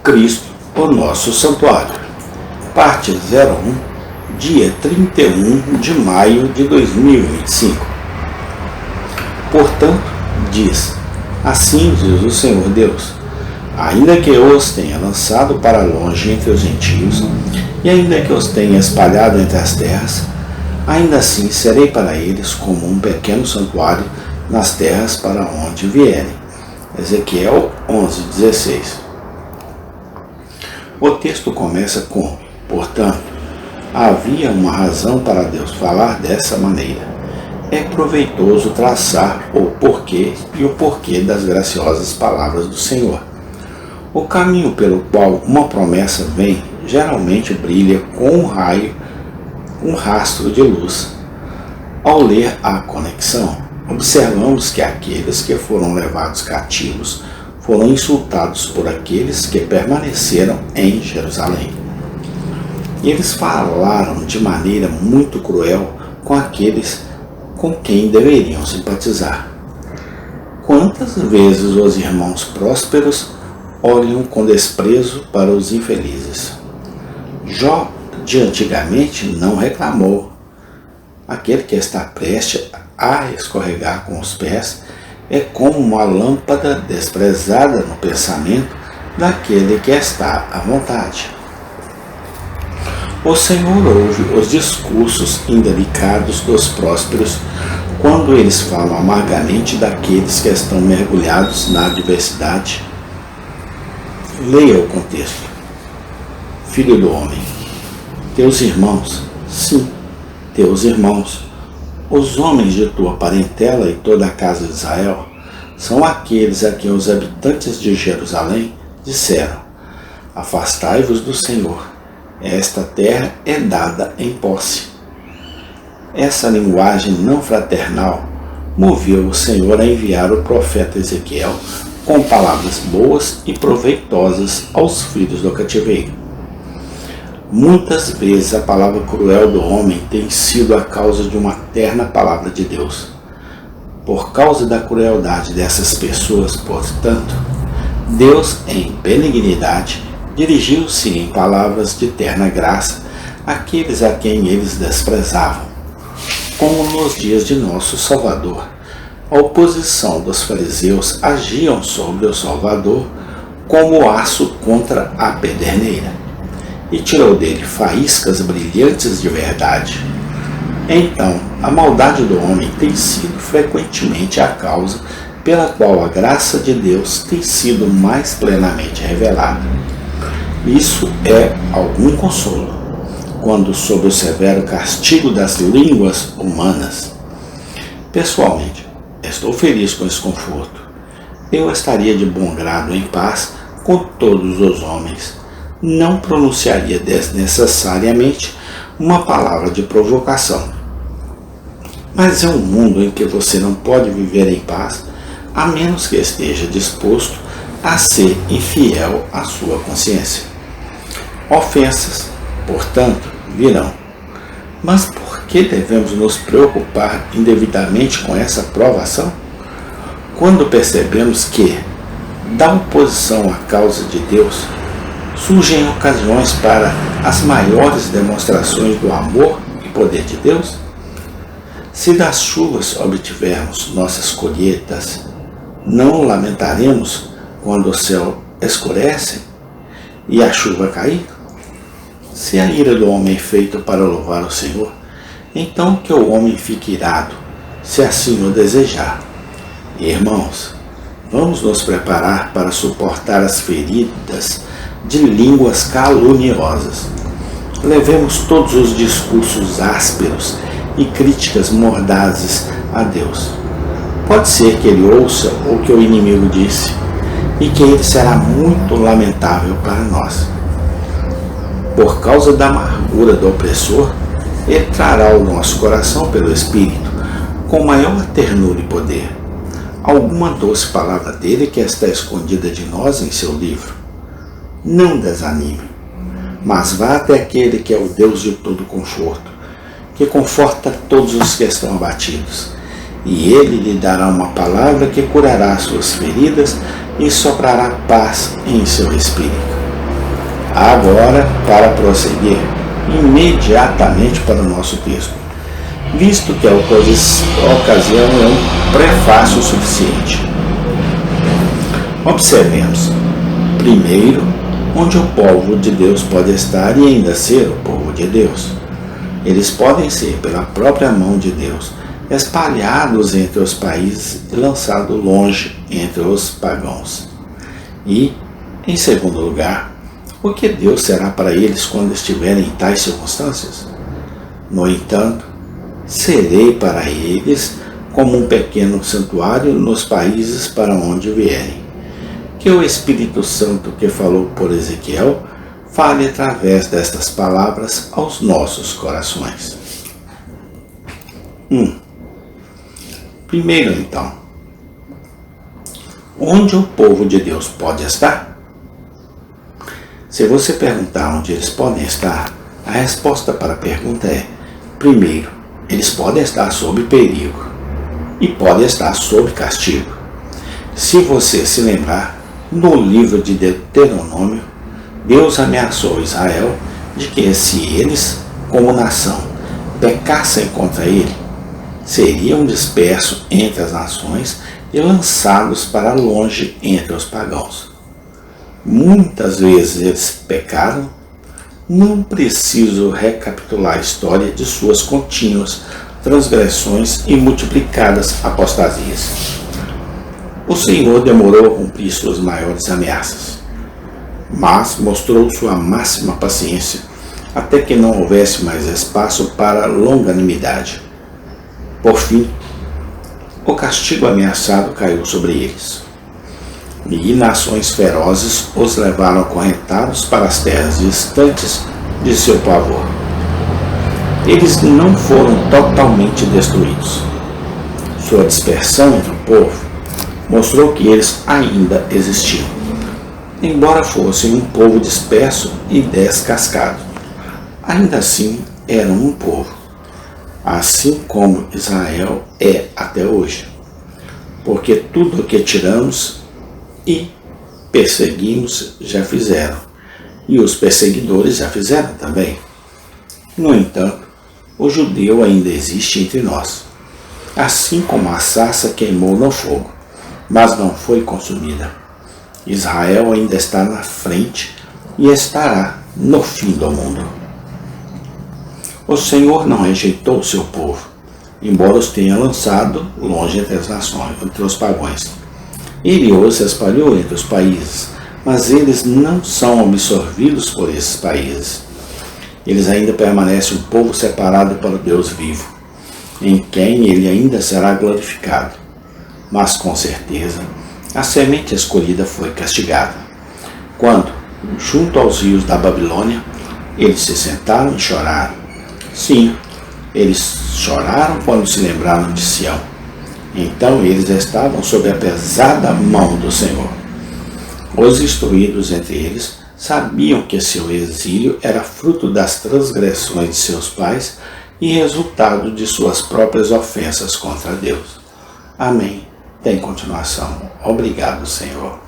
Cristo, o nosso santuário. Parte 01, dia 31 de maio de 2025. Portanto, diz: assim diz o Senhor Deus, ainda que eu os tenha lançado para longe entre os gentios, e ainda que os tenha espalhado entre as terras, ainda assim serei para eles como um pequeno santuário nas terras para onde vierem. Ezequiel 11:16. O texto começa com: portanto, havia uma razão para Deus falar dessa maneira. É proveitoso traçar o porquê e o porquê das graciosas palavras do Senhor. O caminho pelo qual uma promessa vem geralmente brilha com um raio, um rastro de luz. Ao ler a conexão, observamos que aqueles que foram levados cativos foram insultados por aqueles que permaneceram em Jerusalém. E eles falaram de maneira muito cruel com aqueles com quem deveriam simpatizar. Quantas vezes os irmãos prósperos olham com desprezo para os infelizes? Jó, de antigamente, não reclamou. Aquele que está prestes a escorregar com os pés é como uma lâmpada desprezada no pensamento daquele que está à vontade. O Senhor ouve os discursos indelicados dos prósperos quando eles falam amargamente daqueles que estão mergulhados na adversidade. Leia o contexto. Filho do homem, teus irmãos, sim, teus irmãos, os homens de tua parentela e toda a casa de Israel, são aqueles a quem os habitantes de Jerusalém disseram: afastai-vos do Senhor. Esta terra é dada em posse. Essa linguagem não fraternal moveu o Senhor a enviar o profeta Ezequiel com palavras boas e proveitosas aos filhos do cativeiro. Muitas vezes a palavra cruel do homem tem sido a causa de uma terna palavra de Deus. Por causa da crueldade dessas pessoas, portanto, Deus, em benignidade, dirigiu-se em palavras de terna graça àqueles a quem eles desprezavam. Como nos dias de nosso Salvador, a oposição dos fariseus agiam sobre o Salvador como aço contra a pederneira, e tirou dele faíscas brilhantes de verdade. Então, a maldade do homem tem sido frequentemente a causa pela qual a graça de Deus tem sido mais plenamente revelada. Isso é algum consolo, quando sob o severo castigo das línguas humanas. Pessoalmente, estou feliz com esse conforto. Eu estaria de bom grado em paz com todos os homens. Não pronunciaria desnecessariamente uma palavra de provocação. Mas é um mundo em que você não pode viver em paz a menos que esteja disposto a ser infiel à sua consciência. Ofensas, portanto, virão. Mas por que devemos nos preocupar indevidamente com essa provação? Quando percebemos que, da oposição à causa de Deus, surgem ocasiões para as maiores demonstrações do amor e poder de Deus? Se das chuvas obtivermos nossas colheitas, não lamentaremos quando o céu escurece e a chuva cair? Se a ira do homem é feita para louvar o Senhor, então que o homem fique irado, se assim o desejar. Irmãos, vamos nos preparar para suportar as feridas de línguas caluniosas. Levemos todos os discursos ásperos e críticas mordazes a Deus. Pode ser que ele ouça o que o inimigo disse, e que ele será muito lamentável para nós. Por causa da amargura do opressor, ele trará ao nosso coração pelo Espírito, com maior ternura e poder, alguma doce palavra dele que está escondida de nós em seu livro. Não desanime, mas vá até aquele que é o Deus de todo conforto, que conforta todos os que estão abatidos, e ele lhe dará uma palavra que curará suas feridas e soprará paz em seu espírito. Agora, para prosseguir imediatamente para o nosso texto, visto que a ocasião é um prefácio suficiente. Observemos, primeiro, onde o povo de Deus pode estar e ainda ser o povo de Deus. Eles podem ser, pela própria mão de Deus, espalhados entre os países e lançados longe entre os pagãos. E, em segundo lugar, o que Deus será para eles quando estiverem em tais circunstâncias? No entanto, serei para eles como um pequeno santuário nos países para onde vierem. Que o Espírito Santo que falou por Ezequiel fale através destas palavras aos nossos corações. Primeiro, então, onde o povo de Deus pode estar? Se você perguntar onde eles podem estar, a resposta para a pergunta é: primeiro, eles podem estar sob perigo e podem estar sob castigo. Se você se lembrar, no livro de Deuteronômio, Deus ameaçou Israel de que se eles, como nação, pecassem contra ele, seriam dispersos entre as nações e lançados para longe entre os pagãos. Muitas vezes eles pecaram. Não preciso recapitular a história de suas contínuas transgressões e multiplicadas apostasias. O Senhor demorou a cumprir suas maiores ameaças, mas mostrou sua máxima paciência até que não houvesse mais espaço para longanimidade. Por fim, o castigo ameaçado caiu sobre eles, e nações ferozes os levaram acorrentados para as terras distantes de seu pavor. Eles não foram totalmente destruídos. Sua dispersão entre o povo mostrou que eles ainda existiam, embora fossem um povo disperso e descascado. Ainda assim eram um povo, assim como Israel é até hoje, porque tudo o que tiramos e perseguimos já fizeram, e os perseguidores já fizeram também. No entanto, o judeu ainda existe entre nós, assim como a sarça queimou no fogo, mas não foi consumida. Israel ainda está na frente e estará no fim do mundo. O Senhor não rejeitou o seu povo, embora os tenha lançado longe entre as nações, entre os pagãos. Ele os espalhou entre os países, mas eles não são absorvidos por esses países. Eles ainda permanecem um povo separado para o Deus vivo, em quem ele ainda será glorificado. Mas com certeza, a semente escolhida foi castigada. Quando, junto aos rios da Babilônia, eles se sentaram e choraram. Sim, eles choraram quando se lembraram de Sião. Então eles estavam sob a pesada mão do Senhor. Os instruídos entre eles sabiam que seu exílio era fruto das transgressões de seus pais e resultado de suas próprias ofensas contra Deus. Amém. Tem continuação. Obrigado, Senhor.